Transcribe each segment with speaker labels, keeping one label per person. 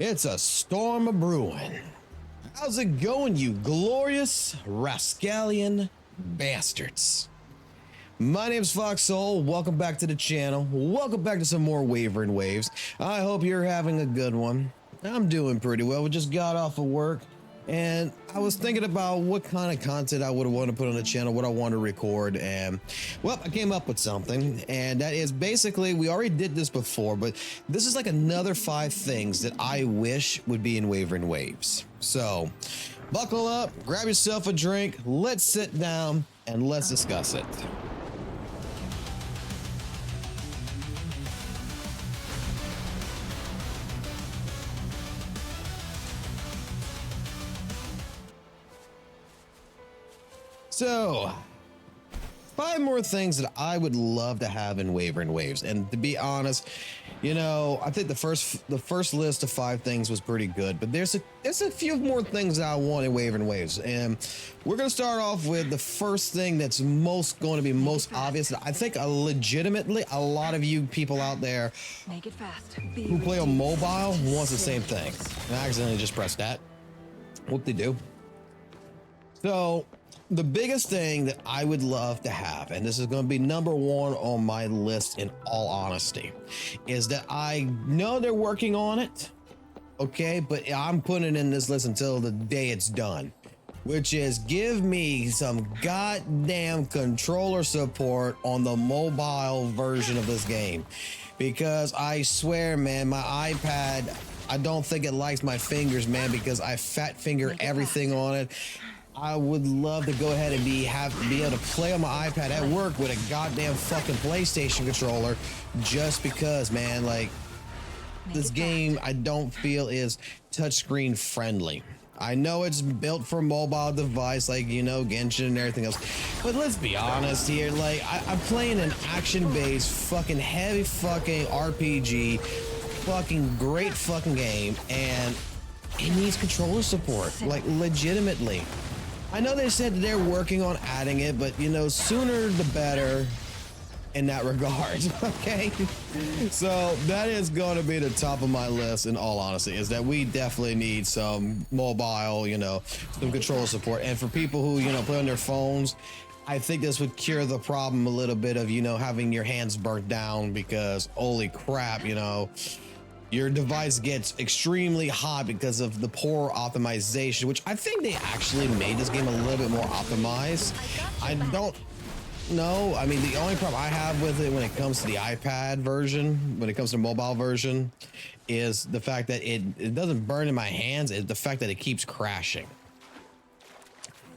Speaker 1: It's a storm a brewing. How's it going, you glorious rascallion bastards? My name's FOXSOL. Welcome back to the channel. Welcome back to some more Wavering Waves. I hope you're having a good one. I'm doing pretty well. We just got off of work and I was thinking about what kind of content I would want to put on the channel, what I want to record, and well, I came up with something, and that is basically, we already did this before, but this is like another 5 things that I wish would be in Wavering Waves. So buckle up, grab yourself a drink, let's sit down and let's discuss it. So, 5 more things that I would love to have in Wavering Waves. And to be honest, you know, I think the first list of 5 things was pretty good, but there's a few more things that I want in Wavering Waves. And we're going to start off with the first thing that's going to be most obvious. I think legitimately a lot of you people out there who play on mobile wants the same thing. And I accidentally just pressed that. Whoop-de-doo. So, the biggest thing that I would love to have, and this is going to be number 1 on my list in all honesty, is that I know they're working on it, okay, but I'm putting it in this list until the day it's done, which is give me some goddamn controller support on the mobile version of this game. Because I swear, man, my iPad, I don't think it likes my fingers, man, because I fat finger everything on it. I would love to go ahead and be able to play on my iPad at work with a goddamn fucking PlayStation controller, just because, man, like, this game I don't feel is touchscreen friendly. I know it's built for mobile device, like, you know, Genshin and everything else, but let's be honest here, like, I'm playing an action-based fucking heavy fucking RPG, fucking great fucking game, and it needs controller support, like, legitimately. I know they said they're working on adding it, but, you know, sooner the better in that regard, okay? So that is going to be the top of my list, in all honesty, is that we definitely need some mobile, you know, some controller support. And for people who, you know, play on their phones, I think this would cure the problem a little bit of, you know, having your hands burnt down, because holy crap, you know, your device gets extremely hot because of the poor optimization, which I think they actually made this game a little bit more optimized. I don't know. I mean, the only problem I have with it when it comes to the iPad version, when it comes to the mobile version, is the fact that it doesn't burn in my hands. It's the fact that it keeps crashing.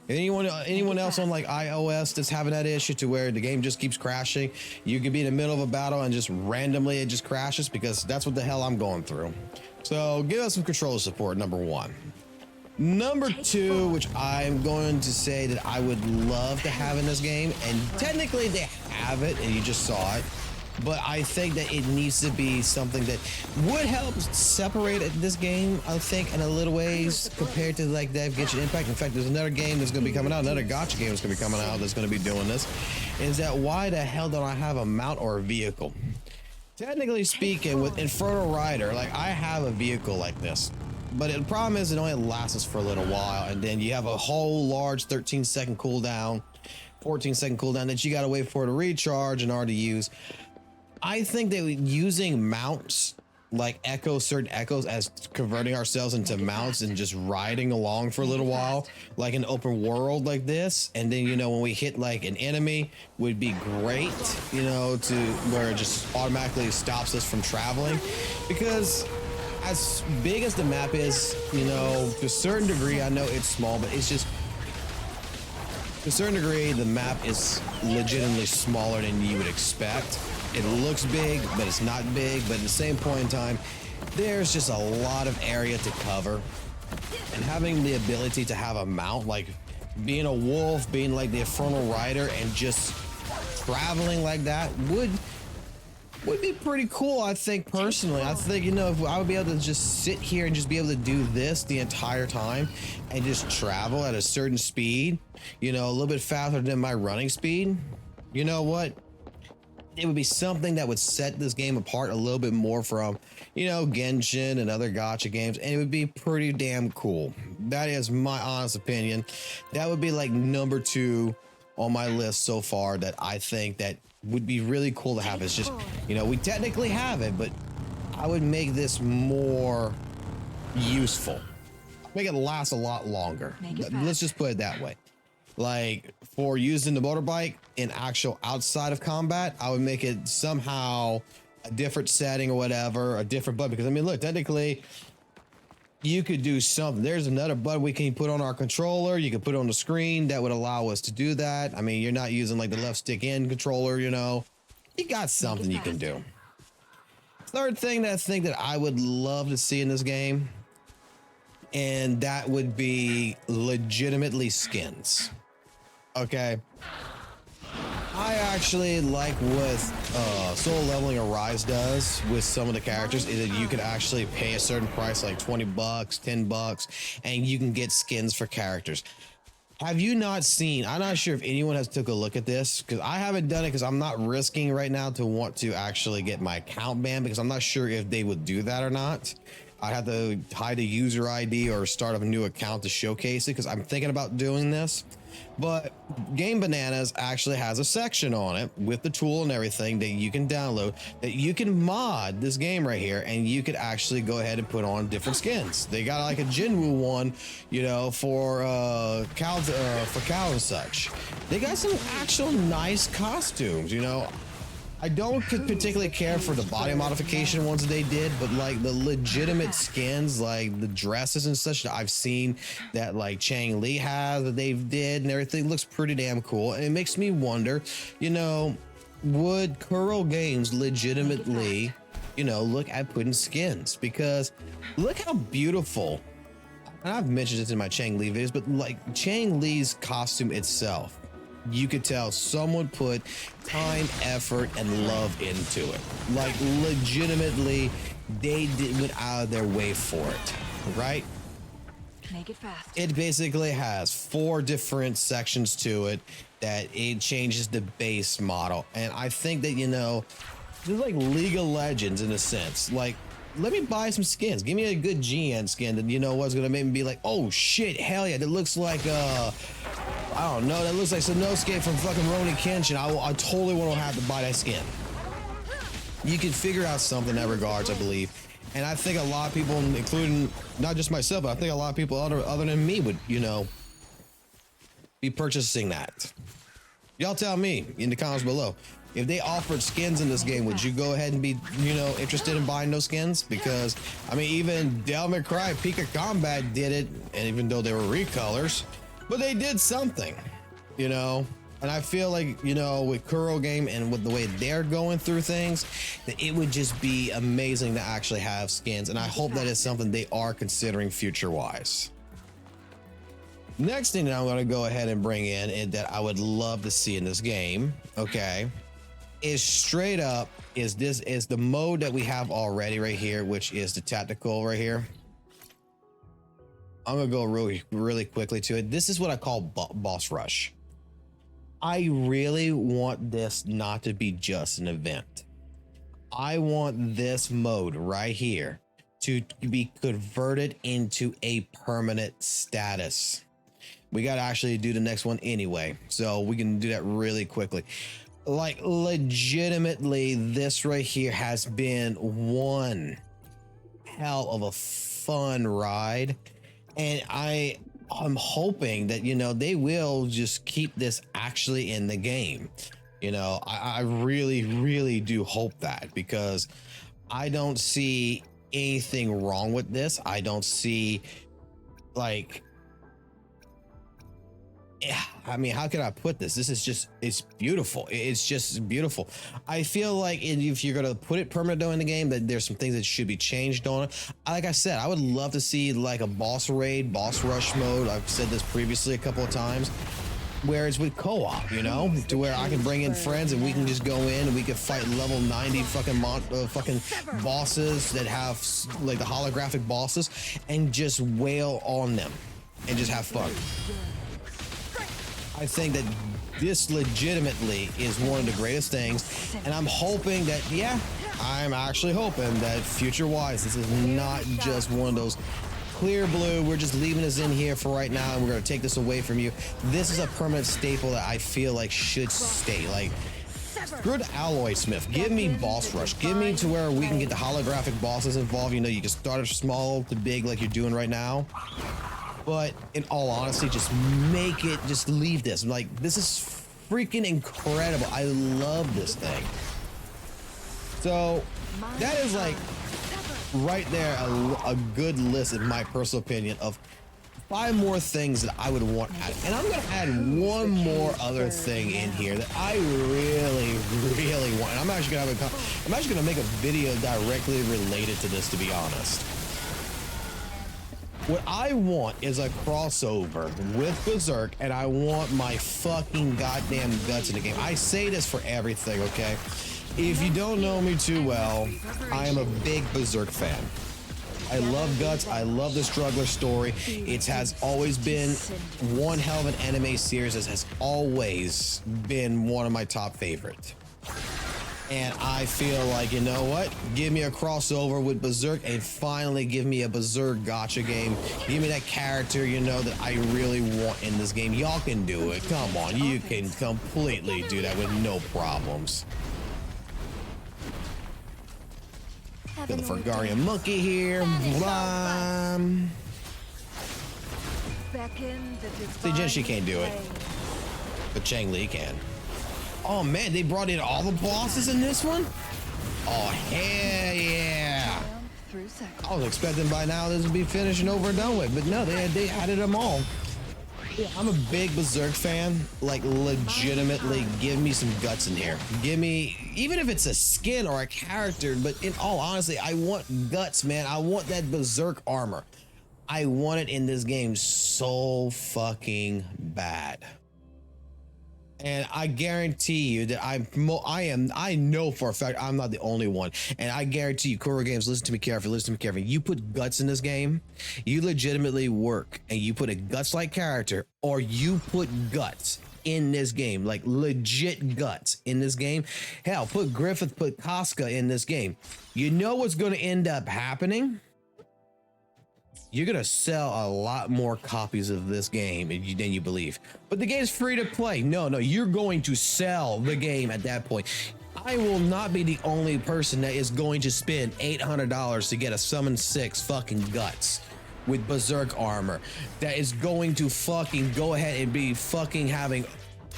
Speaker 1: Anyone else on like iOS that's having that issue to where the game just keeps crashing? You could be in the middle of a battle and just randomly it just crashes, because that's what the hell I'm going through. So give us some controller support, number 1. Number 2, which I'm going to say that I would love to have in this game, and technically they have it and you just saw it, but I think that it needs to be something that would help separate this game, I think, in a little ways compared to like that Genshin Impact. In fact, there's another game that's going to be coming out, another gacha game that's going to be coming out that's going to be doing this. Is that why the hell don't I have a mount or a vehicle? Technically speaking, with Inferno Rider, like, I have a vehicle like this, but the problem is it only lasts for a little while, and then you have a whole large 13-second cooldown, 14-second cooldown that you got to wait for to recharge in order to use. I think that using mounts, like certain echoes, as converting ourselves into mounts and just riding along for a little while, like an open world like this, and then, you know, when we hit like an enemy, would be great, you know, to where it just automatically stops us from traveling. Because as big as the map is, you know, to a certain degree, I know it's small, but it's just, to a certain degree, the map is legitimately smaller than you would expect. It looks big, but it's not big. But at the same point in time, there's just a lot of area to cover. And having the ability to have a mount, like being a wolf, being like the Infernal Rider, and just traveling like that would be pretty cool, I think, personally. I think, you know, if I would be able to just sit here and just be able to do this the entire time and just travel at a certain speed, you know, a little bit faster than my running speed, you know what? It would be something that would set this game apart a little bit more from, you know, Genshin and other gacha games, and it would be pretty damn cool. That is my honest opinion. That would be like number 2 on my list so far that I think that would be really cool to have. It's just, you know, we technically have it, but I would make this more useful. Make it last a lot longer. Let's just put it that way. Like for using the motorbike in actual outside of combat, I would make it somehow a different setting or whatever, a different button. Because I mean, look, technically you could do something. There's another button we can put on our controller. You can put it on the screen that would allow us to do that. I mean, you're not using like the left stick in controller, you know, you got something you can do. Third thing that I would love to see in this game, and that would be legitimately skins. Okay. I actually like what Soul Leveling Arise does with some of the characters is that you can actually pay a certain price, like 20 bucks, 10 bucks, and you can get skins for characters. Have you not seen, I'm not sure if anyone has took a look at this, because I haven't done it because I'm not risking right now to want to actually get my account banned, because I'm not sure if they would do that or not. I have to hide a user ID or start up a new account to showcase it, because I'm thinking about doing this. But Game Bananas actually has a section on it with the tool and everything that you can download, that you can mod this game right here, and you could actually go ahead and put on different skins. They got like a Jinwoo one, you know, for cows and such. They got some actual nice costumes, you know. I don't particularly care for the body modification ones they did, but like the legitimate skins, like the dresses and such that I've seen that like Chang Li has that they've did and everything looks pretty damn cool. And it makes me wonder, you know, would Kuro Games legitimately, you know, look at putting skins? Because look how beautiful, and I've mentioned this in my Chang Li videos, but like Chang Li's costume itself, you could tell someone put time, effort, and love into it. Like legitimately, they went out of their way for it, right?
Speaker 2: Make it fast.
Speaker 1: It basically has 4 different sections to it that it changes the base model. And I think that, you know, it's like League of Legends in a sense. Like, let me buy some skins. Give me a good GN skin that, you know, what's gonna make me be like, oh shit, hell yeah, that looks like I don't know, that looks like Sanosuke from fucking Rurouni Kenshin. I totally want to have to buy that skin. You can figure out something in that regards, I believe. And I think a lot of people, including not just myself, but I think a lot of people other than me would, you know, be purchasing that. Y'all tell me in the comments below. If they offered skins in this game, would you go ahead and be, you know, interested in buying those skins? Because, I mean, even Devil May Cry Peak of Combat did it, and even though they were recolors, but they did something, you know? And I feel like, you know, with Kuro Game and with the way they're going through things, that it would just be amazing to actually have skins. And I hope that is something they are considering future-wise. Next thing that I'm going to go ahead and bring in and that I would love to see in this game, okay, is straight up is the mode that we have already right here, which is the tactical right here. I'm gonna go really quickly to it. This is what I call boss rush. I really want this not to be just an event. I want this mode right here to be converted into a permanent status. We got to actually do the next one anyway, so we can do that really quickly. Like legitimately, this right here has been one hell of a fun ride. And I'm hoping that, you know, they will just keep this actually in the game. You know, I really do hope that, because I don't see anything wrong with this. I don't see, like, I mean, how can I put this? This is just, it's beautiful. It's just beautiful. I feel like if you're going to put it permanent in the game, that there's some things that should be changed on it. Like I said, I would love to see like a boss raid, boss rush mode. I've said this previously a couple of times, where it's with co-op, you know, to where I can bring in friends and we can just go in and we can fight level 90 fucking bosses that have like the holographic bosses and just wail on them and just have fun. I think that this legitimately is one of the greatest things, and I'm hoping that, yeah, I'm actually hoping that future-wise, this is not just one of those clear blue, we're just leaving this in here for right now and we're going to take this away from you. This is a permanent staple that I feel like should stay. Like, screw the alloy smith, give me boss rush, give me to where we can get the holographic bosses involved. You know, you can start it small to big like you're doing right now, but in all honesty, just make it, just leave this. Like, this is freaking incredible. I love this thing. So that is like right there a good list, in my personal opinion, of 5 more things that I would want added. And I'm gonna add one more other thing in here that I really want. And I'm actually gonna make a video directly related to this, to be honest. What I want is a crossover with Berserk, and I want my fucking goddamn guts in the game. I say this for everything, okay? If you don't know me too well, I am a big Berserk fan. I love Guts. I love the struggler story. It has always been one hell of an anime series that has always been one of my top favorites. And I feel like, you know what? Give me a crossover with Berserk and finally give me a Berserk gotcha game. Give me that character, you know, that I really want in this game. Y'all can do it. Come on. You can completely do that with no problems. Got the Fargarian monkey here. Blam. See, Genshi can't do it, but Chang Li can. Oh man, they brought in all the bosses in this one? Oh hell yeah. I was expecting by now this would be finished and over and done with, but no, they added them all. Yeah, I'm a big Berserk fan. Like, legitimately, give me some guts in here. Give me, even if it's a skin or a character, but in all honesty, I want guts, man. I want that Berserk armor. I want it in this game so fucking bad. And I guarantee you that I know for a fact I'm not the only one. And I guarantee you, Kuro Games, listen to me carefully. You put guts in this game, you legitimately work, and you put a guts-like character, or you put guts in this game, like legit guts in this game. Hell, put Griffith, put Casca in this game. You know what's going to end up happening? You're gonna sell a lot more copies of this game than you believe. But the game's free to play. No, you're going to sell the game at that point. I will not be the only person that is going to spend $800 to get a Summon 6 fucking guts with Berserk armor. That is going to fucking go ahead and be fucking having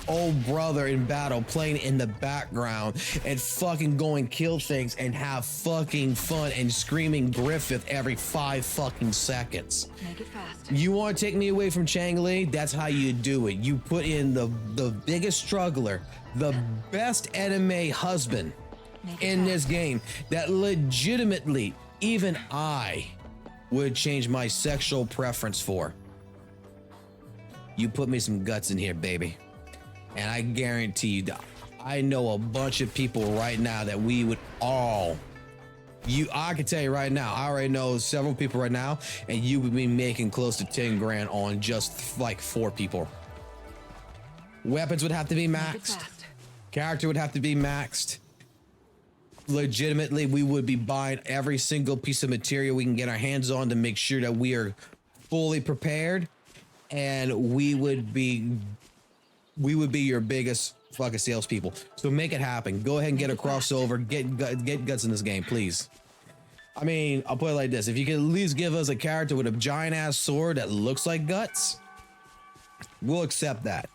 Speaker 1: old brother in battle playing in the background and fucking go and kill things and have fucking fun and screaming Griffith every 5 fucking seconds.
Speaker 2: Make it fast.
Speaker 1: You want to take me away from Chang Li? That's how you do it. You put in the biggest struggler, the best anime husband in this game that legitimately even I would change my sexual preference for. You put me some guts in here, baby. And I guarantee you, I know a bunch of people right now that we would all, I can tell you right now, I already know several people right now, and you would be making close to 10 grand on just like 4 people. Weapons would have to be maxed. Character would have to be maxed. Legitimately, we would be buying every single piece of material we can get our hands on to make sure that we are fully prepared, and we would be your biggest fucking salespeople. So make it happen. Go ahead and get a crossover. Get guts in this game, please. I mean, I'll put it like this. If you can at least give us a character with a giant ass sword that looks like guts, we'll accept that.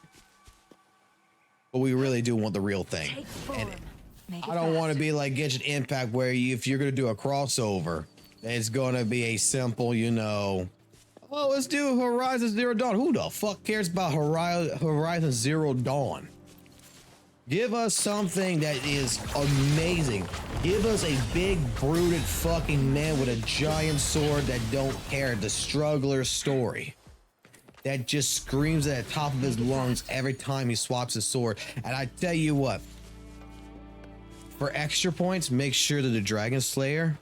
Speaker 1: But we really do want the real thing. And I don't want to be like Genshin Impact where if you're going to do a crossover, it's going to be a simple, you know, oh, let's do Horizon Zero Dawn. Who the fuck cares about Horizon Zero Dawn? Give us something that is amazing. Give us a big, brooded fucking man with a giant sword that don't care. The struggler story. That just screams at the top of his lungs every time he swaps his sword. And I tell you what, for extra points, make sure that the Dragon Slayer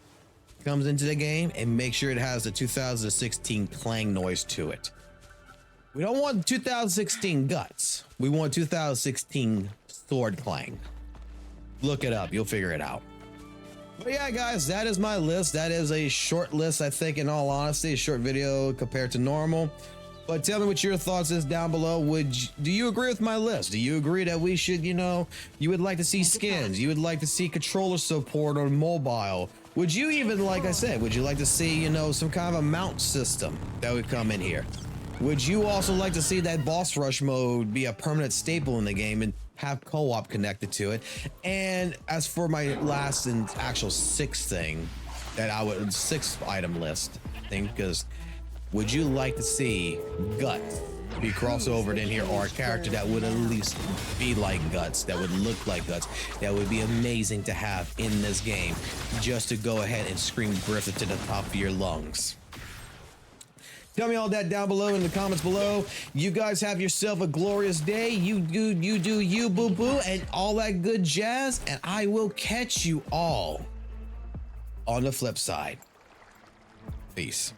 Speaker 1: comes into the game and make sure it has the 2016 clang noise to it. We don't want 2016 guts. We want 2016 sword clang. Look it up. You'll figure it out. But yeah, guys, that is my list. That is a short list, I think, in all honesty, a short video compared to normal. But tell me what your thoughts is down below. Do you agree with my list? Do you agree that we should, you know, you would like to see skins, you would like to see controller support on mobile? Would you even, like I said, would you like to see, you know, some kind of a mount system that would come in here? Would you also like to see that boss rush mode be a permanent staple in the game and have co-op connected to it? And as for my last and actual sixth item list thing, because would you like to see Guts be crossovered in here, or a character that would at least be like Guts, that would look like Guts, that would be amazing to have in this game, just to go ahead and scream Griffith to the top of your lungs? Tell me all that down below in the comments below. You guys have yourself a glorious day. You do you, boo boo, and all that good jazz. And I will catch you all on the flip side. Peace.